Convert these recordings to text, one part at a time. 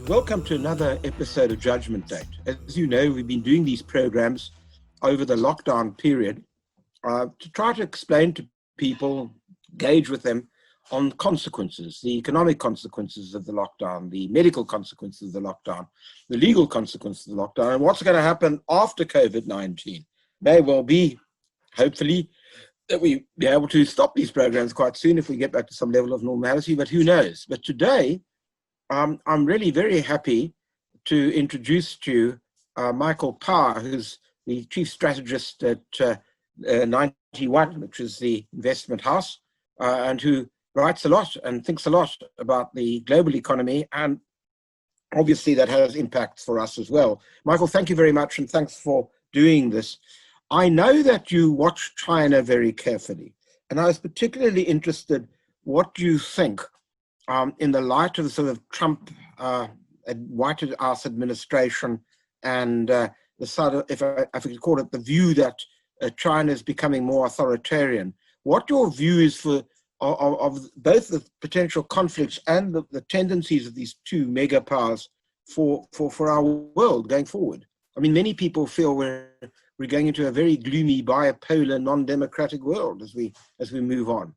Welcome to another episode of Judgment Date. As you know, we've been doing these programs over the lockdown period to try to explain to people, engage with them on consequences, the economic consequences of the lockdown, the medical consequences of the lockdown, the legal consequences of the lockdown, and what's going to happen after COVID-19. May well be, hopefully, that we be able to stop these programs quite soon if we get back to some level of normality, but who knows? But today, I'm really very happy to introduce to you Michael Power, who's the chief strategist at NinetyOne, which is the investment house, and who writes a lot and thinks a lot about the global economy, and obviously that has impacts for us as well. Michael, thank you very much, and thanks for doing this. I know that you watch China very carefully, and I was particularly interested what you think in the light of the sort of Trump White House administration and the sort of, if I could call it, the view that China is becoming more authoritarian. What your view is of both the potential conflicts and the tendencies of these two mega powers for our world going forward? I mean, many people feel we're going into a very gloomy, bipolar, non-democratic world as we move on.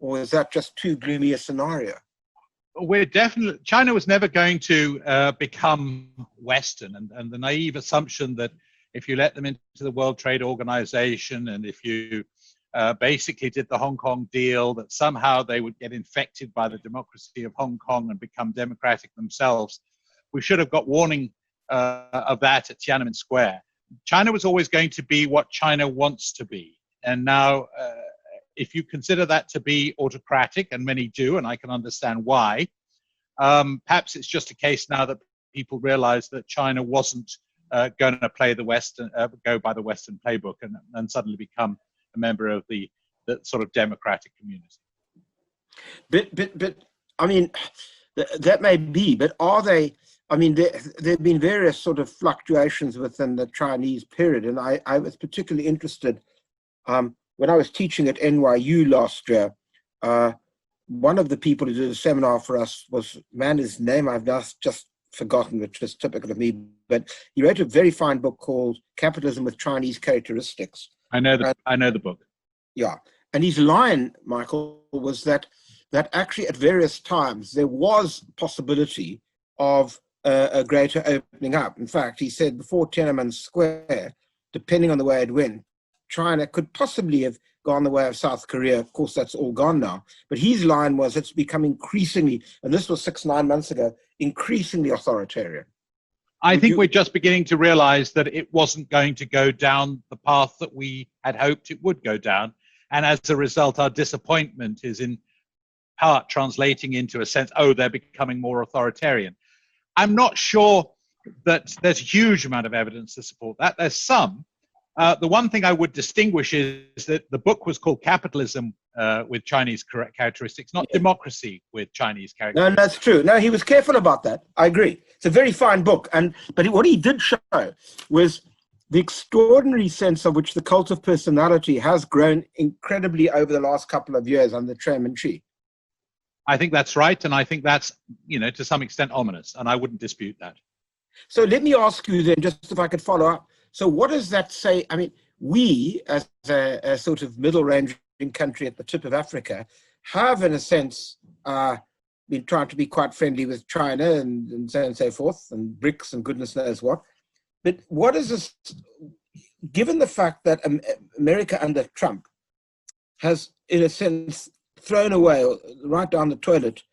Or is that just too gloomy a scenario? China was never going to become Western, and the naive assumption that if you let them into the World Trade Organization and if you basically did the Hong Kong deal, that somehow they would get infected by the democracy of Hong Kong and become democratic themselves. We should have got warning of that at Tiananmen Square. China was always going to be what China wants to be, and now if you consider that to be autocratic, and many do, and I can understand why, perhaps it's just a case now that people realize that China wasn't going to play the Western, go by the Western playbook and suddenly become a member of the sort of democratic community. But I mean, that may be, but are they, I mean, there have been various sort of fluctuations within the Chinese period, and I was particularly interested when I was teaching at NYU last year. One of the people who did a seminar for us was, man, his name I've just forgotten, which is typical of me, but he wrote a very fine book called Capitalism with Chinese Characteristics. I know the book. Yeah, and his line, Michael, was that actually at various times there was possibility of a greater opening up. In fact, he said before Tiananmen Square, depending on the way it went, China could possibly have gone the way of South Korea. Of course, that's all gone now. But his line was, it's become increasingly, and this was 6-9 months ago, increasingly authoritarian. I think we're just beginning to realize that it wasn't going to go down the path that we had hoped it would go down. And as a result, our disappointment is in part translating into a sense, oh, they're becoming more authoritarian. I'm not sure that there's a huge amount of evidence to support that. There's some. The one thing I would distinguish is that the book was called Capitalism with Chinese characteristics, not democracy with Chinese characteristics. No, that's true. No, he was careful about that. I agree. It's a very fine book. But what he did show was the extraordinary sense of which the cult of personality has grown incredibly over the last couple of years under Chairman Xi. I think that's right. And I think that's, to some extent ominous. And I wouldn't dispute that. So let me ask you then, just if I could follow up. So what does that say? I mean, we, as a sort of middle-ranging country at the tip of Africa, have, in a sense, been trying to be quite friendly with China and so on and so forth, and BRICS and goodness knows what. But what is this, given the fact that America under Trump has, in a sense, thrown away, right down the toilet,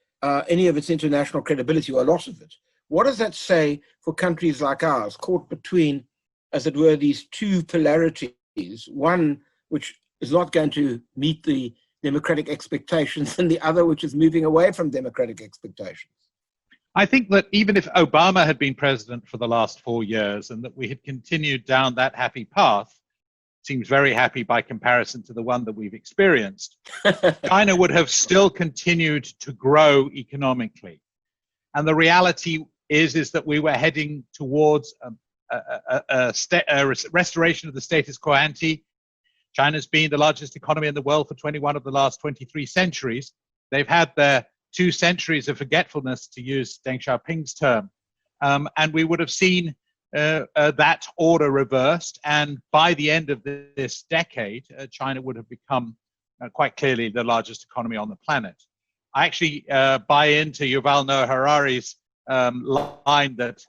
any of its international credibility, or a lot of it, what does that say for countries like ours, caught between, as it were, these two polarities, one which is not going to meet the democratic expectations and the other which is moving away from democratic expectations? I think that even if Obama had been president for the last 4 years and that we had continued down that happy path, seems very happy by comparison to the one that we've experienced, China would have still continued to grow economically. And the reality is that we were heading towards a restoration of the status quo ante. China's been the largest economy in the world for 21 of the last 23 centuries. They've had their 2 centuries of forgetfulness, to use Deng Xiaoping's term. and we would have seen that order reversed. And by the end of this decade, China would have become quite clearly the largest economy on the planet. I actually buy into Yuval Noah Harari's line that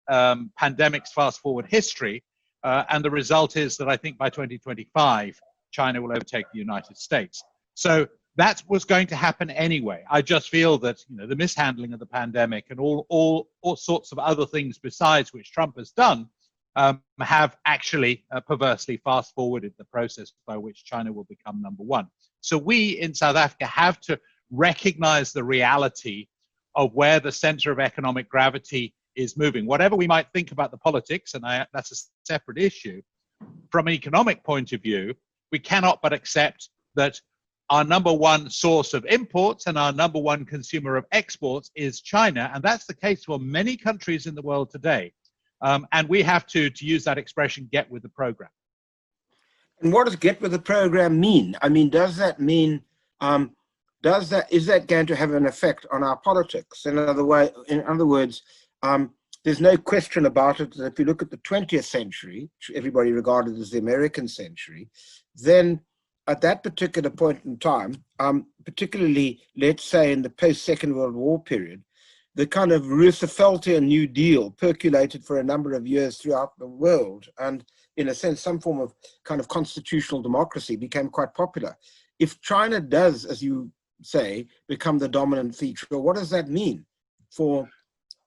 pandemics fast forward history, and the result is that I think by 2025, China will overtake the United States. So that was going to happen anyway. I just feel that the mishandling of the pandemic and all sorts of other things besides which Trump has done have actually perversely fast forwarded the process by which China will become number one. So we in South Africa have to recognize the reality of where the center of economic gravity is moving. Whatever we might think about the politics, and that's a separate issue, from an economic point of view, we cannot but accept that our number one source of imports and our number one consumer of exports is China. And that's the case for many countries in the world today. And we have to use that expression, get with the program. And what does get with the program mean? I mean, does that mean, is that going to have an effect on our politics? In other words, there's no question about it that if you look at the 20th century, which everybody regarded as the American century, then at that particular point in time, particularly, let's say, in the post-Second World War period, the kind of Rooseveltian New Deal percolated for a number of years throughout the world. And in a sense, some form of kind of constitutional democracy became quite popular. If China does, as you say, become the dominant feature, what does that mean for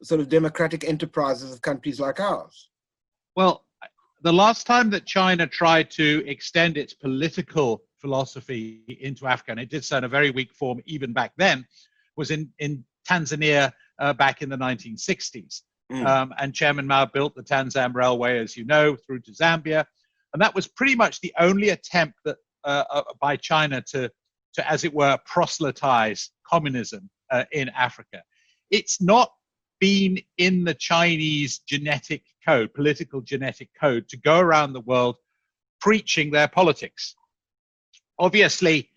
sort of democratic enterprises of countries like ours? Well, the last time that China tried to extend its political philosophy into Africa, and it did so in a very weak form even back then, was in Tanzania back in the 1960s. And Chairman Mao built the Tanzam Railway, as you know, through to Zambia. And that was pretty much the only attempt that by China to, as it were, proselytize communism in Africa. It's not been in the Chinese genetic code, political genetic code, to go around the world preaching their politics. Obviously,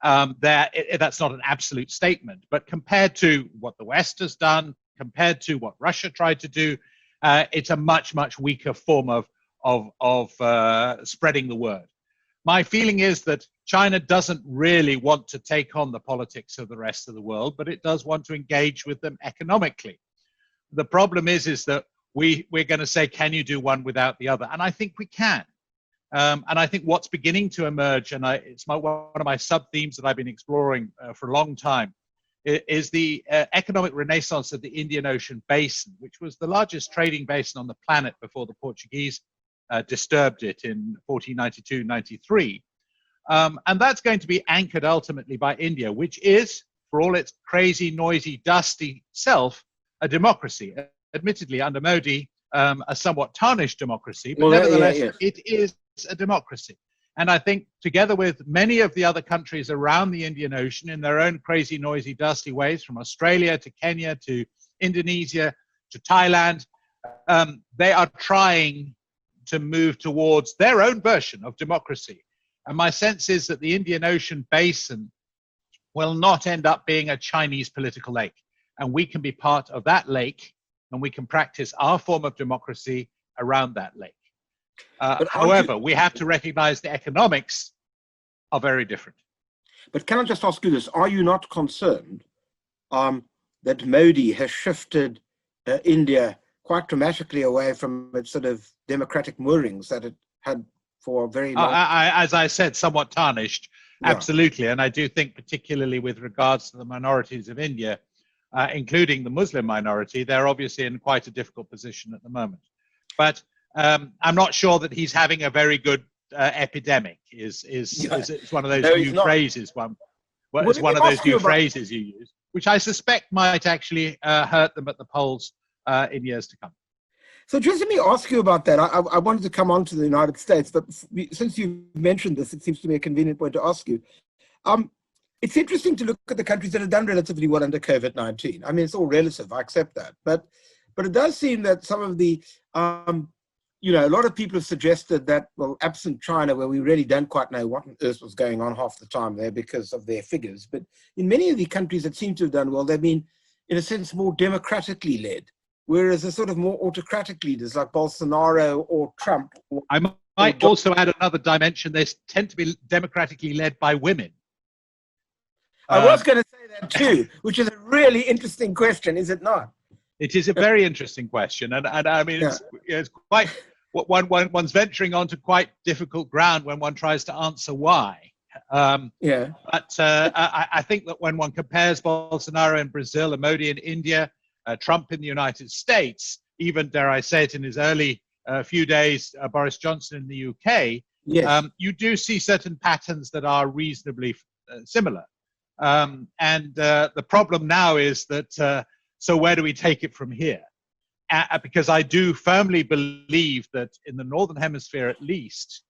that's not an absolute statement, but compared to what the West has done, compared to what Russia tried to do, it's a much, much weaker form of spreading the word. My feeling is that China doesn't really want to take on the politics of the rest of the world, but it does want to engage with them economically. The problem is that we're going to say, can you do one without the other? And I think we can. And I think what's beginning to emerge, and it's one of my sub-themes that I've been exploring for a long time, is the economic renaissance of the Indian Ocean basin, which was the largest trading basin on the planet before the Portuguese disturbed it in 1492-93. And that's going to be anchored ultimately by India, which is, for all its crazy, noisy, dusty self, a democracy. Admittedly, under Modi, a somewhat tarnished democracy, but nevertheless, it is a democracy. And I think together with many of the other countries around the Indian Ocean in their own crazy, noisy, dusty ways, from Australia to Kenya to Indonesia to Thailand, they are trying to move towards their own version of democracy. And my sense is that the Indian Ocean basin will not end up being a Chinese political lake. And we can be part of that lake, and we can practice our form of democracy around that lake. However, we have to recognize the economics are very different. But can I just ask you this? Are you not concerned that Modi has shifted India quite dramatically away from its sort of democratic moorings that it had for a very long time? As I said, somewhat tarnished, absolutely. And I do think particularly with regards to the minorities of India, including the Muslim minority, they're obviously in quite a difficult position at the moment. But I'm not sure that he's having a very good epidemic. It's one of those new phrases. It's one of those new phrases you use, which I suspect might actually hurt them at the polls in years to come. So just let me ask you about that. I wanted to come on to the United States, but since you mentioned this, it seems to be a convenient point to ask you. It's interesting to look at the countries that have done relatively well under COVID-19. I mean, it's all relative, I accept that. But it does seem that some of the, a lot of people have suggested that, well, absent China, where we really don't quite know what on earth was going on half the time there because of their figures. But in many of the countries that seem to have done well, they've been, in a sense, more democratically led, whereas the sort of more autocratic leaders like Bolsonaro or Trump. I might also add another dimension. They tend to be democratically led by women. I was going to say that too, which is a really interesting question, is it not? It is a very interesting question, and I mean, it's quite one's venturing onto quite difficult ground when one tries to answer why. But I think that when one compares Bolsonaro in Brazil and Modi in India, Trump in the United States, even dare I say it in his early few days, Boris Johnson in the UK, you do see certain patterns that are reasonably similar. And the problem now is that, so where do we take it from here? Because I do firmly believe that in the Northern Hemisphere, at least,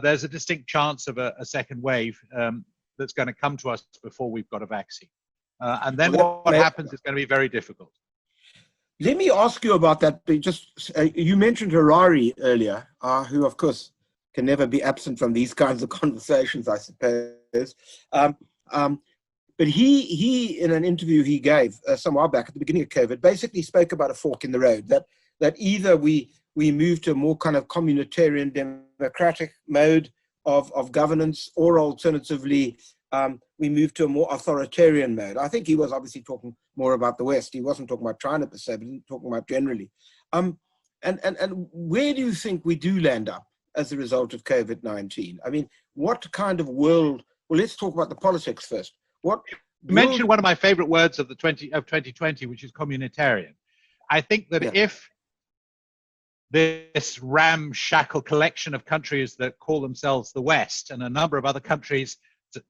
there's a distinct chance of a second wave that's going to come to us before we've got a vaccine. And then what happens is going to be very difficult. Let me ask you about that. You mentioned Harari earlier, who, of course, can never be absent from these kinds of conversations, I suppose. But he, in an interview he gave some while back at the beginning of COVID, basically spoke about a fork in the road, that either we move to a more kind of communitarian democratic mode of governance, or alternatively, we move to a more authoritarian mode. I think he was obviously talking more about the West. He wasn't talking about China per se, but he was talking about generally. And where do you think we do land up as a result of COVID-19? I mean, what kind of world? Well, let's talk about the politics first. You mentioned one of my favorite words of 2020, which is communitarian. I think that if this ramshackle collection of countries that call themselves the West, and a number of other countries,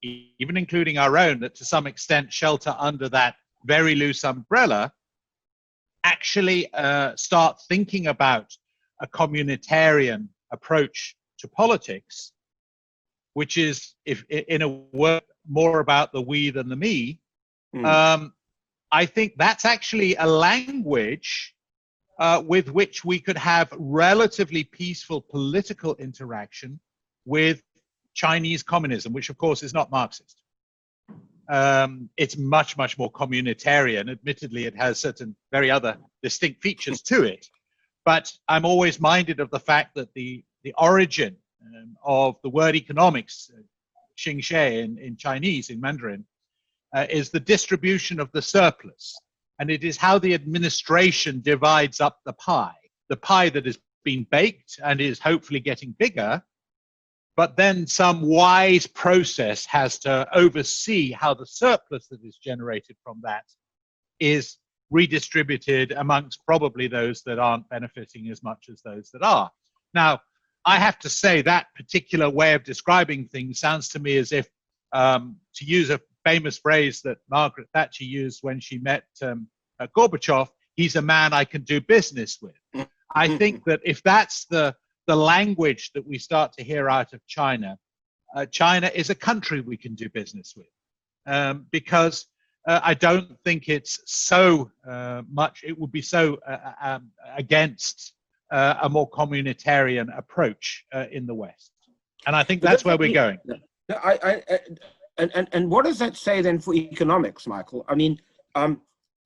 even including our own, that to some extent shelter under that very loose umbrella, actually start thinking about a communitarian approach to politics, which is, if in a word, more about the we than the me, I think that's actually a language with which we could have relatively peaceful political interaction with Chinese communism, which of course is not Marxist. It's much, much more communitarian. Admittedly, it has certain very other distinct features to it. But I'm always minded of the fact that the origin of the word economics, xingxie in Chinese, in Mandarin, is the distribution of the surplus. And it is how the administration divides up the pie that has been baked and is hopefully getting bigger. But then some wise process has to oversee how the surplus that is generated from that is redistributed amongst probably those that aren't benefiting as much as those that are. Now, I have to say that particular way of describing things sounds to me as if, to use a famous phrase that Margaret Thatcher used when she met Gorbachev, he's a man I can do business with. I think that if that's the language that we start to hear out of China, China is a country we can do business with, because I don't think it's so much, it would be so against a more communitarian approach in the West. And I think that's where we're going. And what does that say then for economics, Michael? I mean,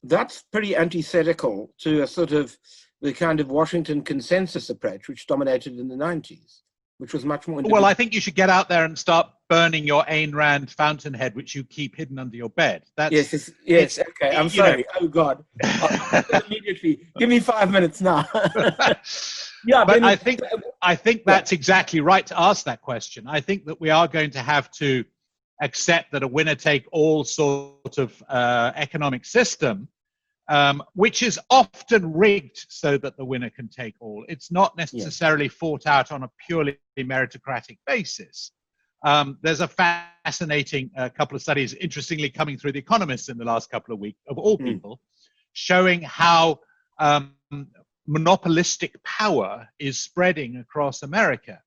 that's pretty antithetical to a sort of the kind of Washington consensus approach, which dominated in the 90s, which was much more... Well, I think you should get out there and start burning your Ayn Rand fountainhead, which you keep hidden under your bed. That's, yes, okay, I'm sorry. Oh, God. Immediately. Give me 5 minutes now. Yeah, but I think that's exactly right to ask that question. I think that we are going to have to accept that a winner-take-all sort of economic system, which is often rigged so that the winner can take all. It's not necessarily fought out on a purely meritocratic basis. There's a fascinating couple of studies, interestingly coming through The Economist in the last couple of weeks, of all people, showing how monopolistic power is spreading across America.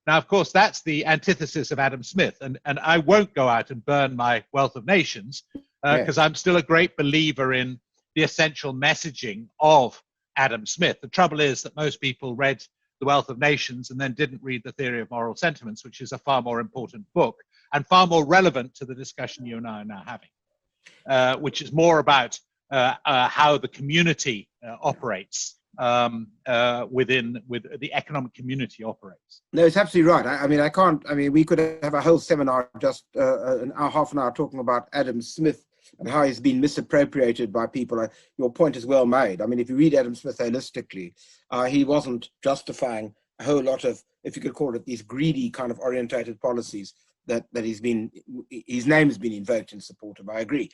Now, of course, that's the antithesis of Adam Smith, and I won't go out and burn my Wealth of Nations, because I'm still a great believer in the essential messaging of Adam Smith. The trouble is that most people read The Wealth of Nations and then didn't read The Theory of Moral Sentiments, which is a far more important book and far more relevant to the discussion you and I are now having, which is more about how the community operates with the economic community operates. No, it's absolutely right. I mean, I can't. I mean, we could have a whole seminar, just half an hour, talking about Adam Smith and how he's been misappropriated by people. Your point is well made. I mean, if you read Adam Smith holistically, he wasn't justifying a whole lot of, if you could call it, these greedy kind of orientated policies that his name has been invoked in support of. I agree.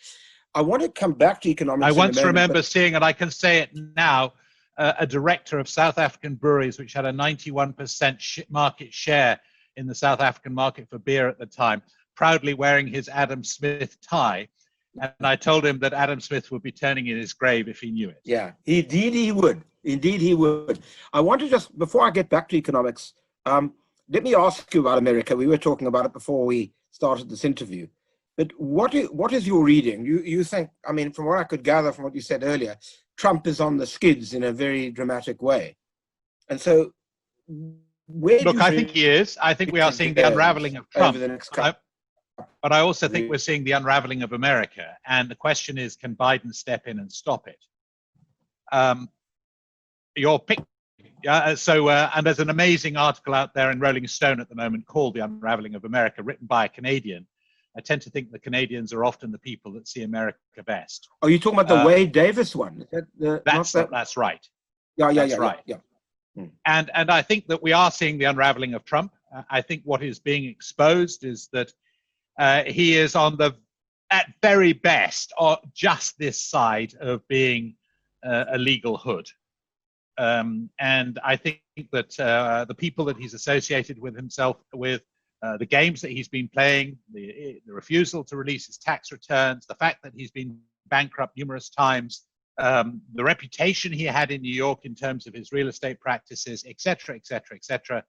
I want to come back to economics. I once remember seeing, and I can say it now, a director of South African breweries, which had a 91% market share in the South African market for beer at the time, proudly wearing his Adam Smith tie. And I told him that Adam Smith would be turning in his grave if he knew it. Yeah, indeed he would. Indeed he would. I want to just, before I get back to economics, let me ask you about America. We were talking about it before we started this interview. But what is your reading? You think, I mean, from what I could gather from what you said earlier, Trump is on the skids in a very dramatic way. And so I think he is. I think we are seeing the unraveling of Trump. Over the next couple. But I also think we're seeing the unraveling of America. And the question is, can Biden step in and stop it? Your pick. And there's an amazing article out there in Rolling Stone at the moment called The Unraveling of America, written by a Canadian. I tend to think the Canadians are often the people that see America best. Are you talking about the Wade Davis one? That's right. Yeah. Right. Yeah. And I think that we are seeing the unraveling of Trump. I think what is being exposed is that he is at very best, just this side of being a legal hood. And I think that the people that he's associated with himself with, the games that he's been playing, the refusal to release his tax returns, the fact that he's been bankrupt numerous times, the reputation he had in New York in terms of his real estate practices, et cetera, et cetera, et cetera.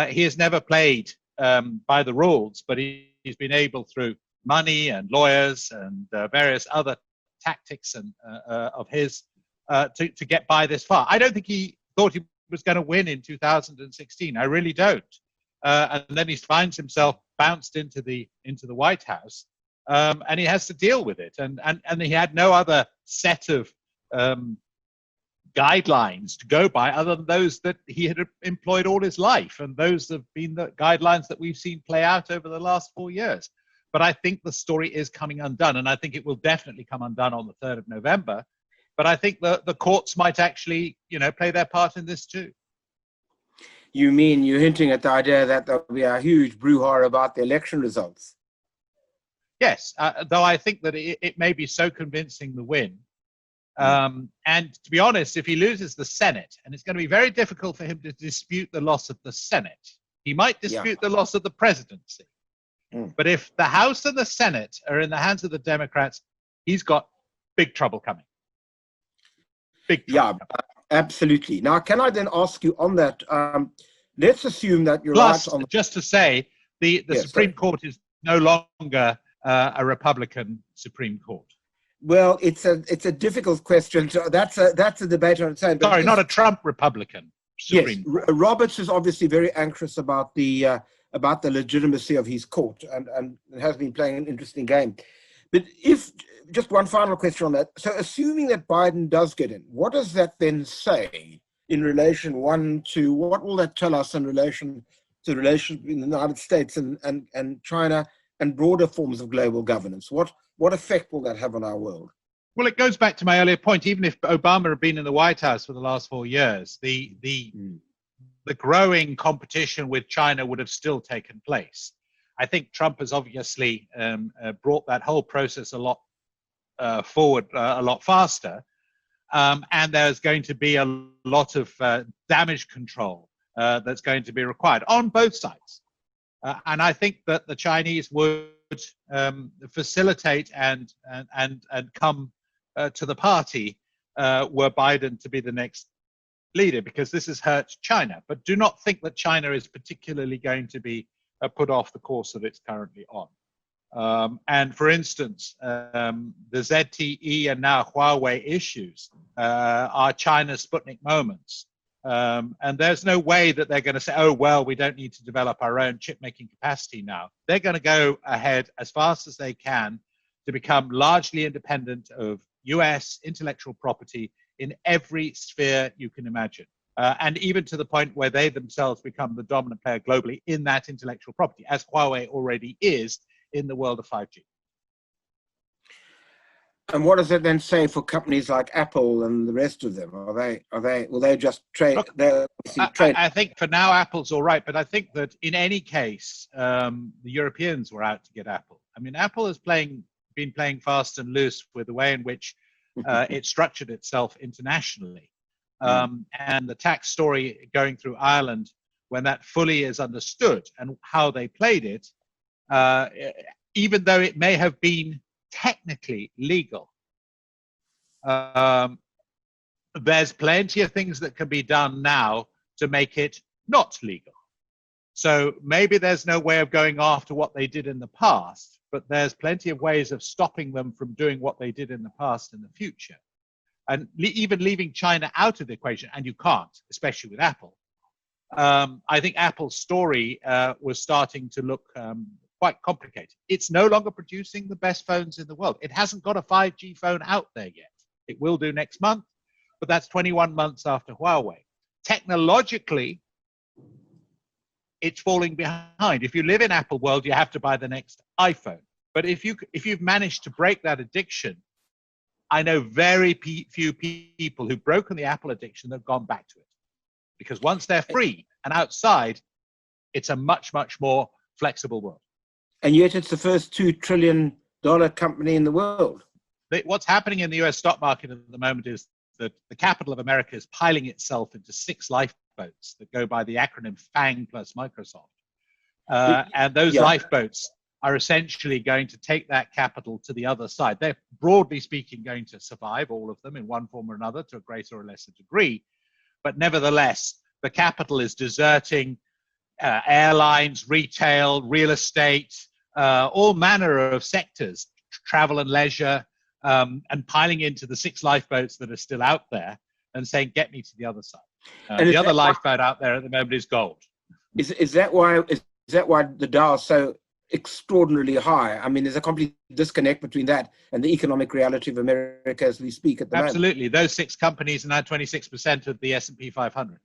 He has never played by the rules, but he's been able, through money and lawyers and various other tactics and of his, to get by this far. I don't think he thought he was going to win in 2016. I really don't. And then he finds himself bounced into the White House, and he has to deal with it. And he had no other set of guidelines to go by other than those that he had employed all his life, and those have been the guidelines that we've seen play out over the last 4 years. But I think the story is coming undone, and I think it will definitely come undone on the 3rd of November. But I think the courts might actually, play their part in this too. You mean you're hinting at the idea that there'll be a huge brouhaha about the election results? Yes, though I think that it may be so convincing, the win. And to be honest, if he loses the Senate, and it's going to be very difficult for him to dispute the loss of the Senate, he might dispute the loss of the presidency. But if the House and the Senate are in the hands of the Democrats, he's got big trouble coming. Big trouble coming. Absolutely. Now, can I then ask you on that? Let's assume that you're right on. Just to say, the Supreme Court is no longer a Republican Supreme Court. Well, it's a difficult question. So that's a debate on its own. Sorry, not a Trump Republican Supreme Court. Roberts is obviously very anxious about the legitimacy of his court, and has been playing an interesting game. But just one final question on that. So assuming that Biden does get in, what does that then say in relation, to what will that tell us in relation to relations between the United States and China and broader forms of global governance? What effect will that have on our world? Well, it goes back to my earlier point. Even if Obama had been in the White House for the last 4 years, the growing competition with China would have still taken place. I think Trump has obviously brought that whole process a lot forward a lot faster. And there's going to be a lot of damage control that's going to be required on both sides. And I think that the Chinese would facilitate and come to the party were Biden to be the next leader, because this has hurt China. But do not think that China is particularly going to be put off the course that it's currently on. And for instance, the ZTE and now Huawei issues are China's Sputnik moments. And there's no way that they're going to say, oh, well, we don't need to develop our own chip-making capacity now. They're going to go ahead as fast as they can to become largely independent of US intellectual property in every sphere you can imagine. And even to the point where they themselves become the dominant player globally in that intellectual property, as Huawei already is in the world of 5G. And what does it then say for companies like Apple and the rest of them? Will they just trade? Look, I think for now Apple's all right, but I think that in any case, the Europeans were out to get Apple. I mean, Apple has been playing fast and loose with the way in which it structured itself internationally. And the tax story going through Ireland, when that fully is understood and how they played it, even though it may have been technically legal, there's plenty of things that can be done now to make it not legal. So maybe there's no way of going after what they did in the past, but there's plenty of ways of stopping them from doing what they did in the past in the future. And even leaving China out of the equation, and you can't, especially with Apple. I think Apple's story was starting to look quite complicated. It's no longer producing the best phones in the world. It hasn't got a 5G phone out there yet. It will do next month, but that's 21 months after Huawei. Technologically, it's falling behind. If you live in Apple world, you have to buy the next iPhone. But if you've managed to break that addiction, I know very few people who've broken the Apple addiction that have gone back to it. Because once they're free and outside, it's a much, much more flexible world. And yet it's the first $2 trillion company in the world. What's happening in the US stock market at the moment is that the capital of America is piling itself into 6 lifeboats that go by the acronym FANG plus Microsoft. And those lifeboats are essentially going to take that capital to the other side. They're, broadly speaking, going to survive, all of them, in one form or another, to a greater or lesser degree. But nevertheless, the capital is deserting airlines, retail, real estate, all manner of sectors, travel and leisure, and piling into the 6 lifeboats that are still out there and saying, get me to the other side. The other lifeboat out there at the moment is gold. Is that why the Dow is so extraordinarily high? I mean, there's a complete disconnect between that and the economic reality of America as we speak at the moment. Absolutely. Those 6 companies are now 26% of the S&P 500.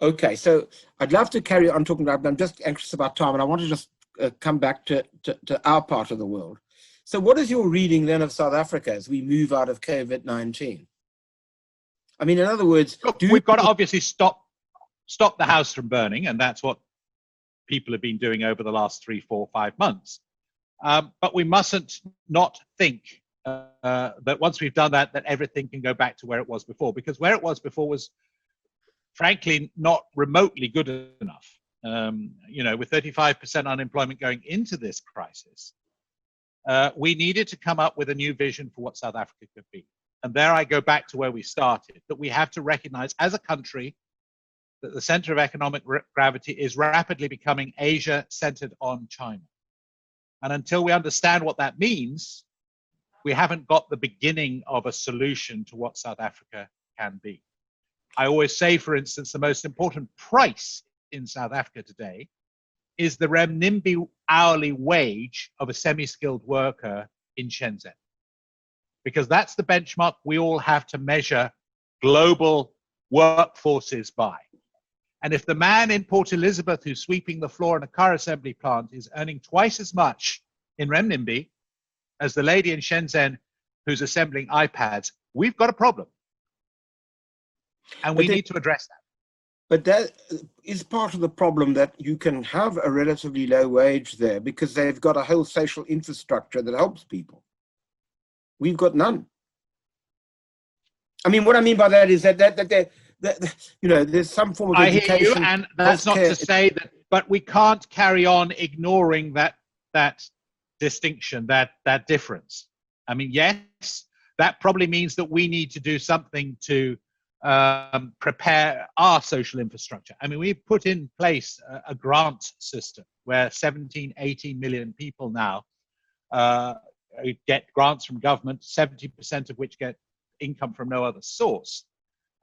Okay, so I'd love to carry on talking about, but I'm just anxious about time, and I want to just come back to our part of the world. So what is your reading then of South Africa as we move out of COVID-19? I mean, in other words, look, we've got to obviously stop the house from burning, and that's what people have been doing over the last 3, 4, 5 months. But we mustn't not think that once we've done that, that everything can go back to where it was before, because where it was before was frankly not remotely good enough. With 35% unemployment going into this crisis, we needed to come up with a new vision for what South Africa could be. And there I go back to where we started, that we have to recognize as a country that the center of economic gravity is rapidly becoming Asia centered on China. And until we understand what that means, we haven't got the beginning of a solution to what South Africa can be. I always say, for instance, the most important price in South Africa today is the renminbi hourly wage of a semi-skilled worker in Shenzhen. Because that's the benchmark we all have to measure global workforces by. And if the man in Port Elizabeth who's sweeping the floor in a car assembly plant is earning twice as much in renminbi as the lady in Shenzhen who's assembling iPads, we've got a problem. And we need to address that. But that is part of the problem, that you can have a relatively low wage there because they've got a whole social infrastructure that helps people. We've got none. I mean, what I mean by that is that there's some form of education. I hear you, and that's not to say that, but we can't carry on ignoring that distinction, that difference. I mean, yes, that probably means that we need to do something to prepare our social infrastructure. I mean, we've put in place a grant system where 17, 18 million people now get grants from government, 70% of which get income from no other source.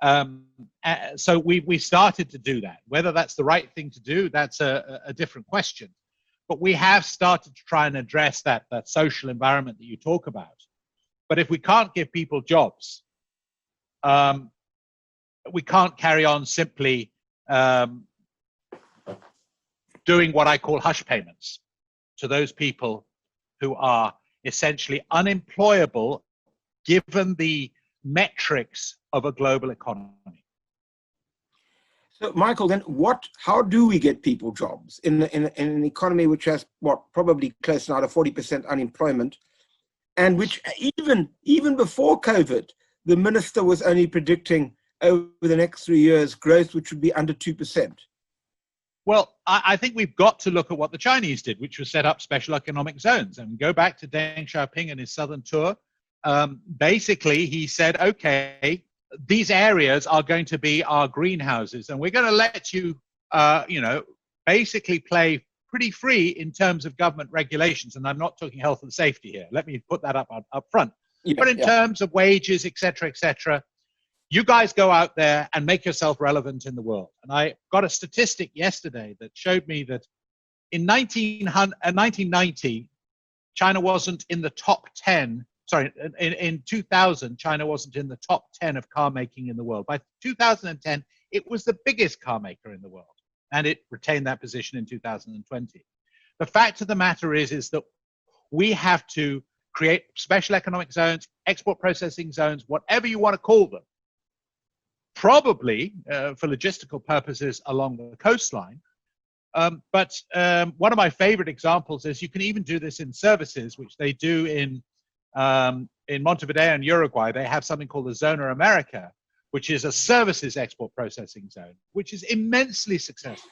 So we started to do that. Whether that's the right thing to do, that's a different question. But we have started to try and address that social environment that you talk about. But if we can't give people jobs, we can't carry on simply doing what I call hush payments to those people who are essentially unemployable given the metrics of a global economy. So, Michael, then how do we get people jobs in an economy which has probably close now to 40% unemployment, and which even before COVID, the minister was only predicting over the next 3 years growth which would be under 2%? Well, I think we've got to look at what the Chinese did, which was set up special economic zones. And go back to Deng Xiaoping and his southern tour. Basically, he said, okay, these areas are going to be our greenhouses, and we're going to let you, basically play pretty free in terms of government regulations. And I'm not talking health and safety here. Let me put that up front. Yeah, but in terms of wages, et cetera, you guys go out there and make yourself relevant in the world. And I got a statistic yesterday that showed me that in 1990, China wasn't in the top 10. Sorry, in 2000, China wasn't in the top 10 of car making in the world. By 2010, it was the biggest car maker in the world, and it retained that position in 2020. The fact of the matter is that we have to create special economic zones, export processing zones, whatever you want to call them, probably for logistical purposes along the coastline. But one of my favorite examples is you can even do this in services, which they do in Montevideo and Uruguay. They have something called the Zona America, which is a services export processing zone, which is immensely successful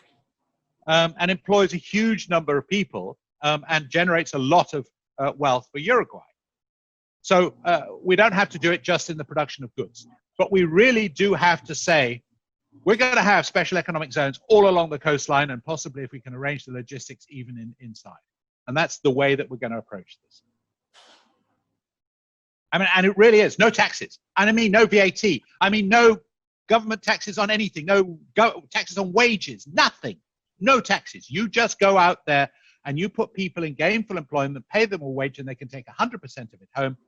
and employs a huge number of people and generates a lot of wealth for Uruguay. So we don't have to do it just in the production of goods, but we really do have to say, we're going to have special economic zones all along the coastline, and possibly, if we can arrange the logistics, even inside. And that's the way that we're going to approach this. I mean, and it really is no taxes. And I mean, no VAT. I mean, no government taxes on anything, no taxes on wages, nothing, no taxes. You just go out there and you put people in gainful employment, pay them a wage, and they can take 100% of it home.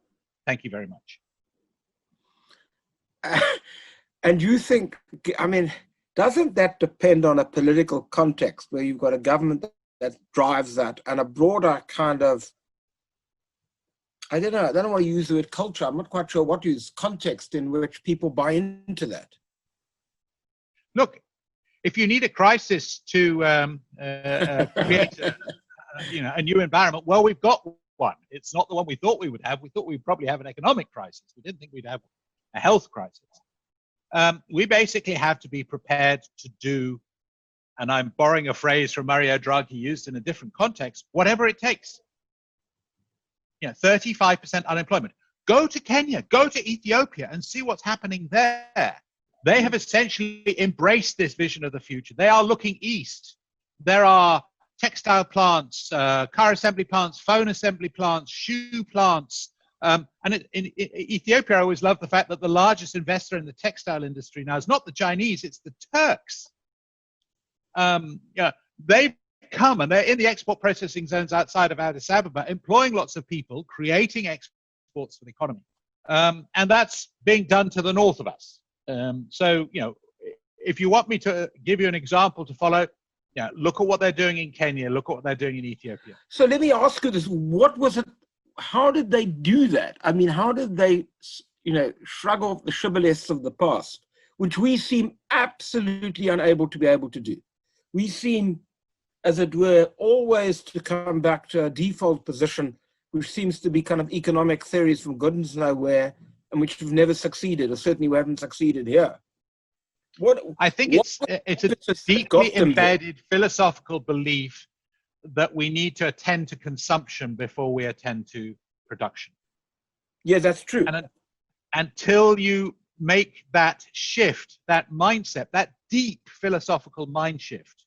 Thank you very much. And you think, I mean, doesn't that depend on a political context where you've got a government that drives that and a broader kind of, I don't want to use the word culture. I'm not quite sure what to use, context in which people buy into that. Look, if you need a crisis to create a new environment, well, we've got one. It's not the one we thought we would have. We thought we'd probably have an economic crisis. We didn't think we'd have a health crisis. We basically have to be prepared to do, and I'm borrowing a phrase from Mario Draghi used in a different context, whatever it takes. 35% unemployment. Go to Kenya, go to Ethiopia and see what's happening there. They have essentially embraced this vision of the future. They are looking east. There are textile plants, car assembly plants, phone assembly plants, shoe plants. And in Ethiopia, I always love the fact that the largest investor in the textile industry now is not the Chinese, it's the Turks. They've come and they're in the export processing zones outside of Addis Ababa, employing lots of people, creating exports for the economy. And that's being done to the north of us. So, if you want me to give you an example to follow, look at what they're doing in Kenya, look at what they're doing in Ethiopia. So let me ask you this, what was it? How did they do that? I mean, how did they, shrug off the shibboleths of the past, which we seem absolutely unable to be able to do? We seem, as it were, always to come back to a default position, which seems to be kind of economic theories from goodness nowhere, and which have never succeeded, or certainly we haven't succeeded here. I think it's a deeply embedded philosophical belief that we need to attend to consumption before we attend to production. Yeah, that's true. And until you make that shift, that mindset, that deep philosophical mind shift,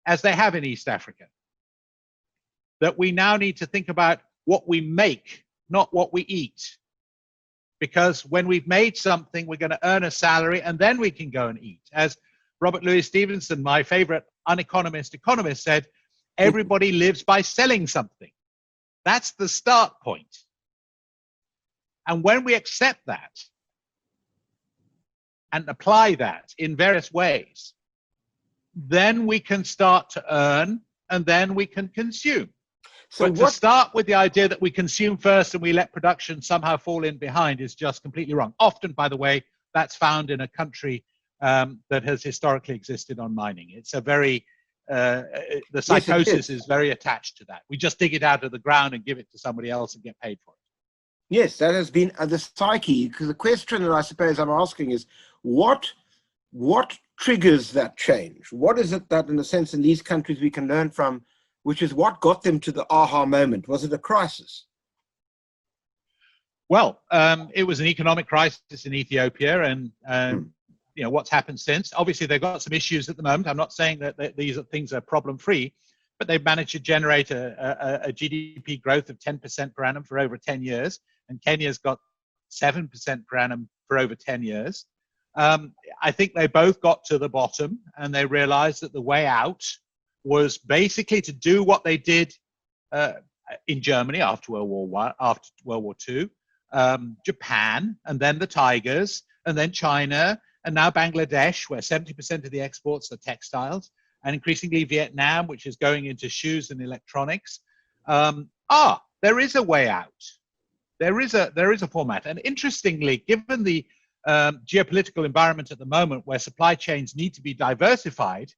as they have in East Africa, that we now need to think about what we make, not what we eat. Because when we've made something, we're going to earn a salary and then we can go and eat. As Robert Louis Stevenson, my favorite uneconomist economist, said, everybody lives by selling something. That's the start point. And when we accept that and apply that in various ways, then we can start to earn, and then we can consume. So but to start with the idea that we consume first and we let production somehow fall in behind is just completely wrong. Often, by the way, that's found in a country that has historically existed on mining. It's a very, the psychosis is very attached to that. We just dig it out of the ground and give it to somebody else and get paid for it. Yes, that has been the psyche. Because the question that I suppose I'm asking is, what triggers that change? What is it that, in a sense, in these countries we can learn from, which is what got them to the aha moment? Was it a crisis? Well, it was an economic crisis in Ethiopia, and you know what's happened since. Obviously, they've got some issues at the moment. I'm not saying that these things are problem-free, but they've managed to generate a GDP growth of 10% per annum for over 10 years, and Kenya's got 7% per annum for over 10 years. I think they both got to the bottom, and they realized that the way out was basically to do what they did in Germany after World War II, Japan, and then the Tigers, and then China, and now Bangladesh, where 70% of the exports are textiles, and increasingly Vietnam, which is going into shoes and electronics. There is a way out. There is a format. And interestingly, given the geopolitical environment at the moment where supply chains need to be diversified,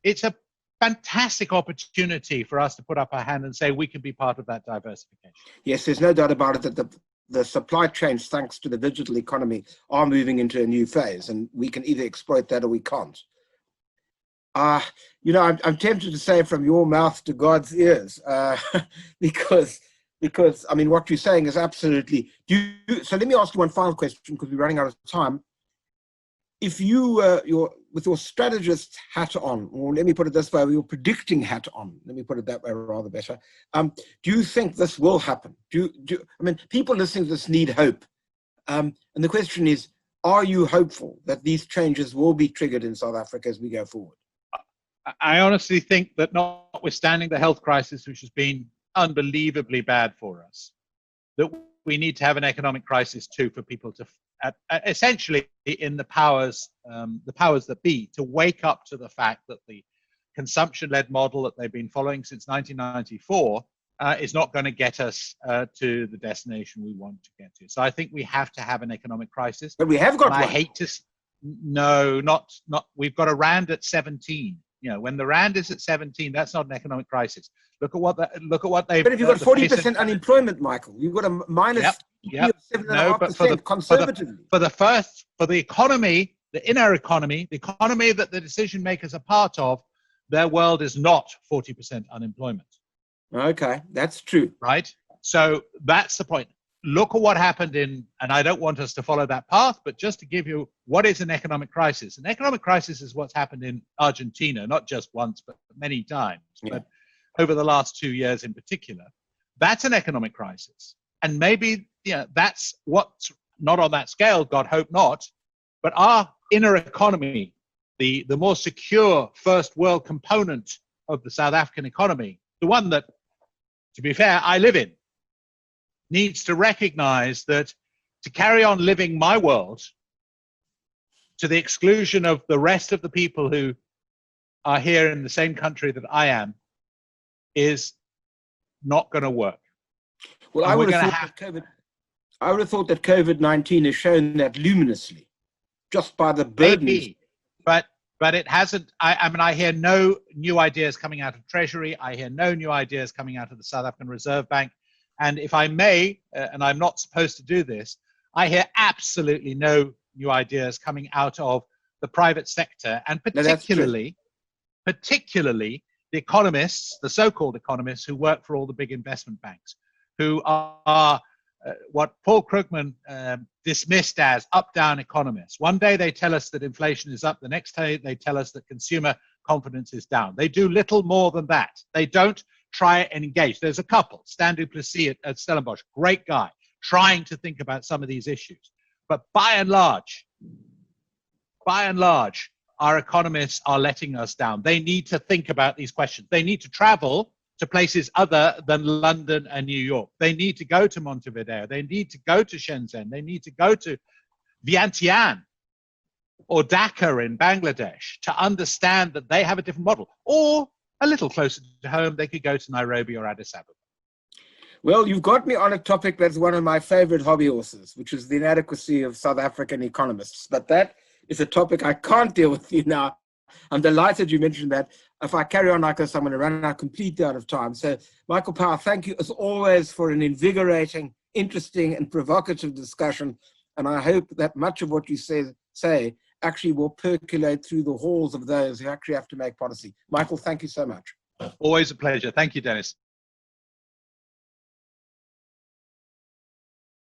it's a fantastic opportunity for us to put up our hand and say we can be part of that diversification. Yes, there's no doubt about it that the supply chains, thanks to the digital economy, are moving into a new phase, and we can either exploit that or we can't. You know, I'm tempted to say from your mouth to God's ears, because I mean, what you're saying is absolutely. So let me ask you one final question, because we're running out of time. If you with your strategist hat on, or let me put it this way, with your predicting hat on, let me put it that way rather better, do you think this will happen? I mean, people listening to this need hope. And the question is, are you hopeful that these changes will be triggered in South Africa as we go forward? I honestly think that, notwithstanding the health crisis, which has been unbelievably bad for us, that we need to have an economic crisis too, for people to essentially in the powers that be, to wake up to the fact that the consumption-led model that they've been following since 1994 is not going to get us to the destination we want to get to. So I think we have to have an economic crisis. But we have got one. I hate to. No, not. We've got a rand at 17. You know, when the rand is at 17, that's not an economic crisis. Look at what they've. But if you've got 40% unemployment, Michael, you've got a minus of 7.5% conservatively. For the economy, the inner economy, the economy that the decision makers are part of, their world is not 40% unemployment. Okay, that's true. Right? So that's the point. Look at what happened and I don't want us to follow that path, but just to give you what is an economic crisis. An economic crisis is what's happened in Argentina, not just once, but many times, but over the last 2 years in particular. That's an economic crisis. And maybe that's what's not on that scale, God hope not, but our inner economy, the more secure first world component of the South African economy, the one that, to be fair, I live in, needs to recognize that to carry on living my world to the exclusion of the rest of the people who are here in the same country that I am is not going to work. Well, I would have thought that COVID-19 has shown that luminously, just by the burden. Maybe, but it hasn't. I mean, I hear no new ideas coming out of Treasury. I hear no new ideas coming out of the South African Reserve Bank. And if I may, and I'm not supposed to do this, I hear absolutely no new ideas coming out of the private sector, and particularly the economists, the so-called economists who work for all the big investment banks, who are what Paul Krugman dismissed as up-down economists. One day they tell us that inflation is up, the next day they tell us that consumer confidence is down. They do little more than that. They don't try and engage. There's a couple, Stan du Plessis at Stellenbosch, great guy, trying to think about some of these issues. But by and large, our economists are letting us down. They need to think about these questions. They need to travel to places other than London and New York. They need to go to Montevideo. They need to go to Shenzhen. They need to go to Vientiane or Dhaka in Bangladesh to understand that they have a different model. Or a little closer to home, they could go to Nairobi or Addis Ababa. Well, you've got me on a topic that's one of my favorite hobby horses, which is the inadequacy of South African economists. But that is a topic I can't deal with you now. I'm delighted you mentioned that. If I carry on like this, I'm going to run out completely out of time. So, Michael Power, thank you as always for an invigorating, interesting, and provocative discussion. And I hope that much of what you say actually will percolate through the halls of those who actually have to make policy. Michael, thank you so much. Always a pleasure. Thank you, Dennis.